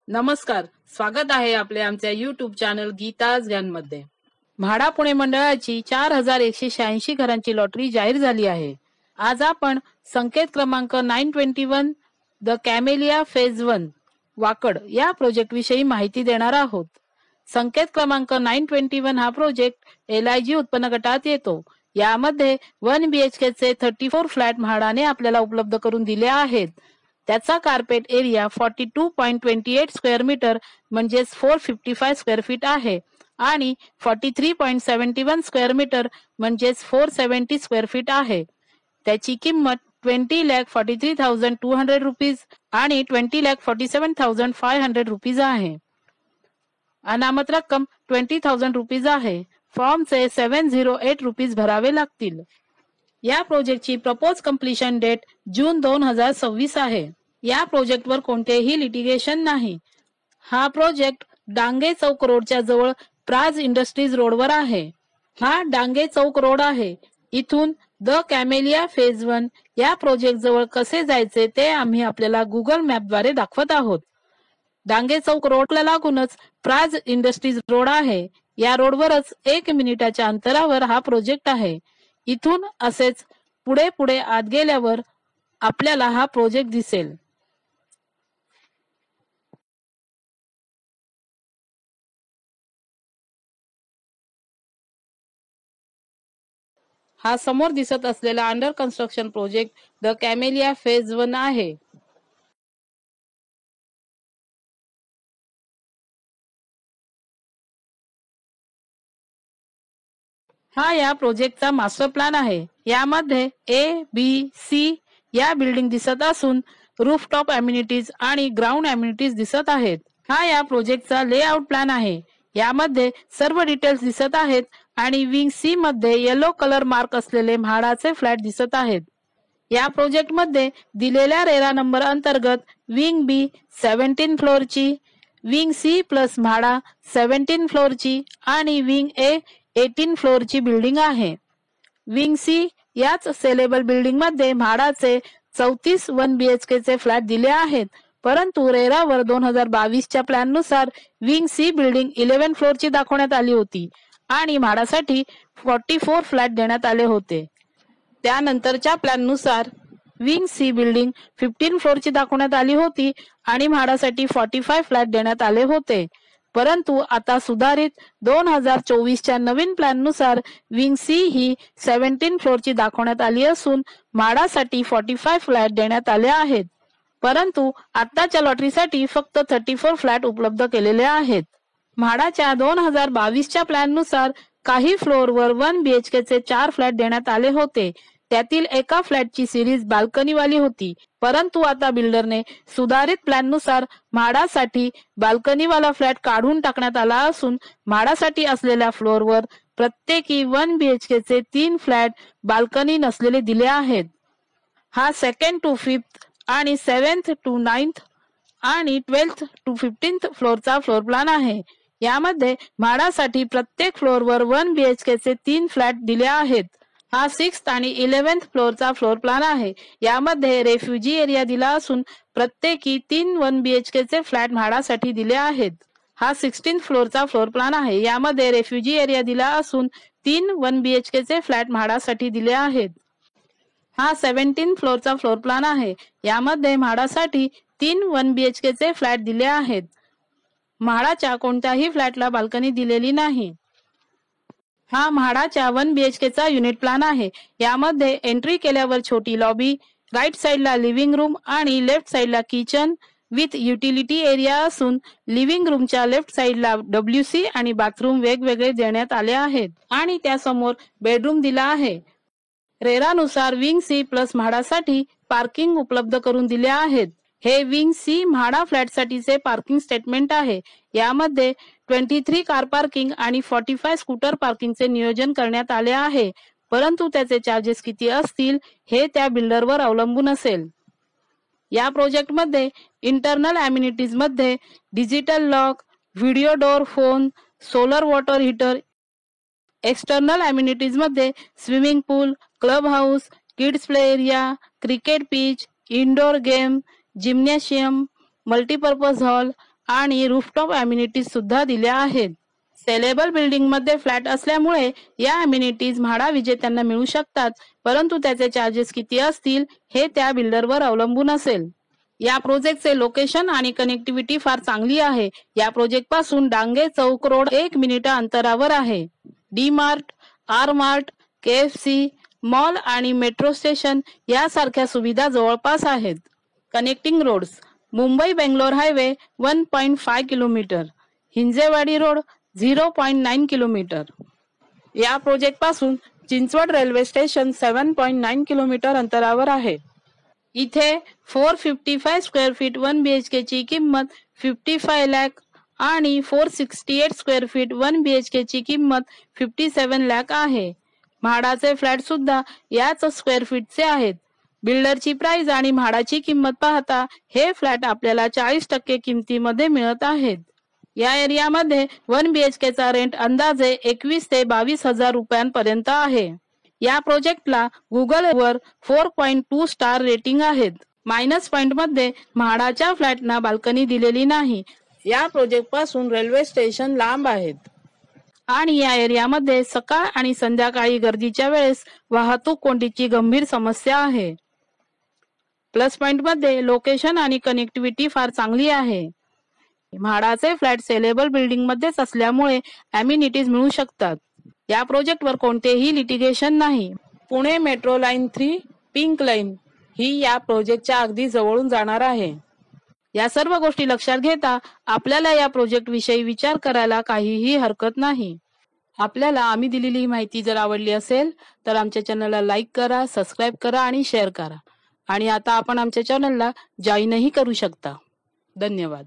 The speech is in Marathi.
नमस्कार, स्वागत आहे आमच्या YouTube चॅनल गीताज ज्ञानमध्ये. म्हाडा पुणे मंडळाची 4186 घरांची लॉटरी जाहीर झाली आहे. आज आपण संकेत क्रमांक 921 द कॅमेलिया फेज 1 वाकड या प्रोजेक्ट विषयी माहिती देणार आहोत. संकेत क्रमांक 921 हा प्रोजेक्ट LIG उत्पन्न गटात येतो. यामध्ये 1 BHK चे 34 फ्लॅट म्हाडाने आपल्याला उपलब्ध करून दिले आहेत. त्याचा कार्पेट एरिया 42.28 स्क्वेअर मीटर म्हणजेच 455 स्क्वेअर फीट आहे आणि 43.71 स्क्वेअर मीटर म्हणजेच 470 स्क्वेअर फीट आहे. त्याची किंमत 20,43,200 रुपीज आणि 20,47,500 रुपीज आहे. अनामत रक्कम 20,000 रुपीज आहे. फॉर्मचे 708 रुपीज भरावे लागतील. या प्रोजेक्टची प्रपोज कम्प्लिशन डेट जून 2026 आहे. या प्रोजेक्टवर कोणतेही लिटिगेशन नाही. हा प्रोजेक्ट डांगे चौक रोडच्या जवळ प्राज इंडस्ट्रीज रोडवर आहे. हा डांगे चौक रोड आहे. इथून द कॅमेलिया फेज 1 या प्रोजेक्ट जवळ कसे जायचे ते आम्ही आपल्याला गुगल मॅपद्वारे दाखवत आहोत. डांगे चौक रोडला लागूनच प्राज इंडस्ट्रीज रोड आहे. या रोडवरच 1 मिनिटाच्या अंतरावर हा प्रोजेक्ट आहे. इथून असेच पुढे पुढे आत गेल्यावर आपल्याला हा प्रोजेक्ट दिसेल. हा समोर दिसत असलेला under construction project the camellia phase 1 आहे. हा या प्रोजेक्टचा मास्टर प्लॅन आहे. यामध्ये A, B, C या बिल्डिंग दिसत असून रूफटॉप अम्युनिटीज आणि ग्राउंड अम्युनिटीज दिसत आहेत. हा या प्रोजेक्टचा लेआउट प्लॅन आहे. यामध्ये सर्व डिटेल्स दिसत आहेत आणि विंग C मध्ये येलो कलर मार्क असलेले म्हाडाचे फ्लॅट दिसत आहेत. या प्रोजेक्ट मध्ये दिलेल्या रेरा नंबर अंतर्गत विंग B 17 फ्लोअरची, विंग C प्लस म्हाडा 17 फ्लोअरची आणि विंग A 18 फ्लोअरची बिल्डिंग आहे. विंग C याच सेलेबल बिल्डिंग मध्ये म्हाडाचे 34 1 BHK चे फ्लॅट दिले आहेत. परंतु रेरावर 2022 च्या प्लॅन नुसार विंग C बिल्डिंग 11 फ्लोअरची दाखवण्यात आली होती आणि म्हाडासाठी 44 फ्लॅट देण्यात आले होते. त्यानंतरच्या प्लॅन नुसार विंग C बिल्डिंग 15 फ्लोअरची दाखवण्यात आली होती आणि म्हाडासाठी 45 फ्लॅट देण्यात आले होते. परंतु आता सुधारित 2024 च्या नवीन प्लॅन नुसार विंग C ही 17 फ्लोअरची दाखवण्यात आली असून म्हाडासाठी 45 फ्लॅट देण्यात आले आहेत. परंतु आताच्या लॉटरीसाठी फक्त 34 फ्लॅट उपलब्ध केलेले आहेत. म्हाडाच्या 2022 च्या प्लॅन नुसार काही फ्लोअरवर 1 BHK चे 4 फ्लॅट देण्यात आले होते. त्यातील एका फ्लॅटची सिरीज बाल्कनीवाली होती. परंतु आता बिल्डरने सुधारित प्लॅन नुसार म्हाडासाठी बाल्कनीवाला फ्लॅट काढून टाकण्यात आला असून म्हाडासाठी असलेल्या फ्लोअरवर प्रत्येकी 1 BHK चे 3 फ्लॅट बाल्कनी नसलेले दिले आहेत. हा 2nd to 5th आणि 7th to 9th आणि 12th to 15th फ्लोअरचा floor plan आहे. यामध्ये म्हाडासाठी प्रत्येक फ्लोअरवर 1 BHK चे 3 फ्लॅट दिले आहेत. हा 6th आणि 11th फ्लोअरचा फ्लोअर प्लॅन आहे. यामध्ये रेफ्युजी एरिया दिला असून प्रत्येकी 3 1 BHK चे फ्लॅट म्हाडासाठी दिले आहेत. हा 16th फ्लोअरचा फ्लोअर प्लॅन आहे. यामध्ये रेफ्युजी एरिया दिला असून 3 1 BHK चे फ्लॅट म्हाडासाठी दिले आहेत. हा 17th फ्लोअरचा फ्लोअर प्लॅन आहे. यामध्ये म्हाडासाठी 3 1 BHK चे फ्लॅट दिले आहेत. म्हाडाच्या कोणत्याही फ्लॅटला बाल्कनी दिलेली नाही. हा म्हाडाच्या 1 BHK चा युनिट प्लॅन आहे. यामध्ये एंट्री केल्यावर छोटी लॉबी, राईट साइडला लिव्हिंग रूम आणि लेफ्ट साइडला किचन विथ युटिलिटी एरिया असून लिव्हिंग रूमच्या लेफ्ट साइडला WC आणि बाथरूम वेगवेगळे देण्यात आले आहेत आणि त्यासमोर बेडरूम दिला आहे. रेरानुसार विंग C प्लस म्हाडासाठी पार्किंग उपलब्ध करून दिले आहेत. हे विंग C म्हाडा फ्लॅटसाठीचे पार्किंग स्टेटमेंट आहे. यामध्ये 23 कार पार्किंग आणि 45 स्कूटर पार्किंगचे नियोजन करण्यात आले आहे. परंतु त्याचे चार्जेस किती असतील हे त्या बिल्डरवर अवलंबून असेल. या प्रोजेक्ट मध्ये इंटरनल अम्युनिटीज मध्ये digital lock, video door phone, solar water heater, external amenities मध्ये swimming pool, club house, kids play area, cricket pitch, indoor game, gymnasium, multipurpose hall आणि रूफटॉप अम्युनिटीज सुद्धा दिल्या आहेत. सेलेबल बिल्डिंग मध्ये फ्लॅट असल्यामुळे या अम्युनिटीज म्हाडा विजेत्यांना मिळू शकतात, परंतु त्याचे चार्जेस किती असतील हे त्या बिल्डरवर अवलंबून असेल. या प्रोजेक्टचे लोकेशन आणि कनेक्टिव्हिटी फार चांगली आहे. या प्रोजेक्ट पासून डांगे चौक रोड 1 मिनिट अंतरावर आहे. D Mart, R Mart, KFC, mall आणि मेट्रो स्टेशन यासारख्या सुविधा जवळपास आहेत. Connecting roads: Mumbai Bangalore highway 1.5 kilometre, Hinjewadi road 0.9 kilometre. या प्रोजेक्ट पासून चिंचवड रेल्वे स्टेशन 7.9 किलोमीटर अंतरावर आहे. इथे 455 स्क्वेअर फीट 1 BHK ची किंमत 55 लाख आणि 468 स्क्वेअर फीट 1 BHK ची किंमत 57 लाख आहे. म्हाडाचे फ्लॅट सुद्धा याच स्क्वेअर फीटचे आहेत. बिल्डरची प्राइस आणि म्हाडाची किंमत पाहता हे फ्लॅट आपल्याला 40% किमतीमध्ये मिळत आहेत. या एरियामध्ये 1 BHK चा रेंट अंदाजे 21 ते 22 हजार रुपयांपर्यंत आहे. या प्रोजेक्टला गुगल वर 4.2 स्टार रेटिंग आहेत. मायनस पॉइंट मध्ये म्हाडाच्या फ्लॅटना बाल्कनी दिलेली नाही. या प्रोजेक्ट पासून रेल्वे स्टेशन लांब आहेत आणि या एरियामध्ये सकाळ आणि संध्याकाळी गर्दीच्या वेळेस वाहतूक कोंडीची गंभीर समस्या आहे. प्लस पॉइंट मध्ये लोकेशन आणि कनेक्टिव्हिटी फार चांगली आहे. म्हाडाचे फ्लॅट सेलेबल बिल्डिंग मध्येच असल्यामुळे अम्युनिटीज मिळू शकतात. या प्रोजेक्टवर कोणतेही लिटिगेशन नाही. Pune metro line 3 pink line ही या प्रोजेक्टच्या अगदी जवळून जाणार आहे. या सर्व गोष्टी लक्षात घेता आपल्याला या प्रोजेक्ट विषयी विचार करायला काहीही हरकत नाही. आपल्याला आम्ही दिलेली माहिती जर आवडली असेल तर आमच्या चॅनलला लाईक करा, सबस्क्राईब करा आणि शेअर करा. आणि आता आपण आमच्या चॅनलला जॉईनही करू शकता. धन्यवाद.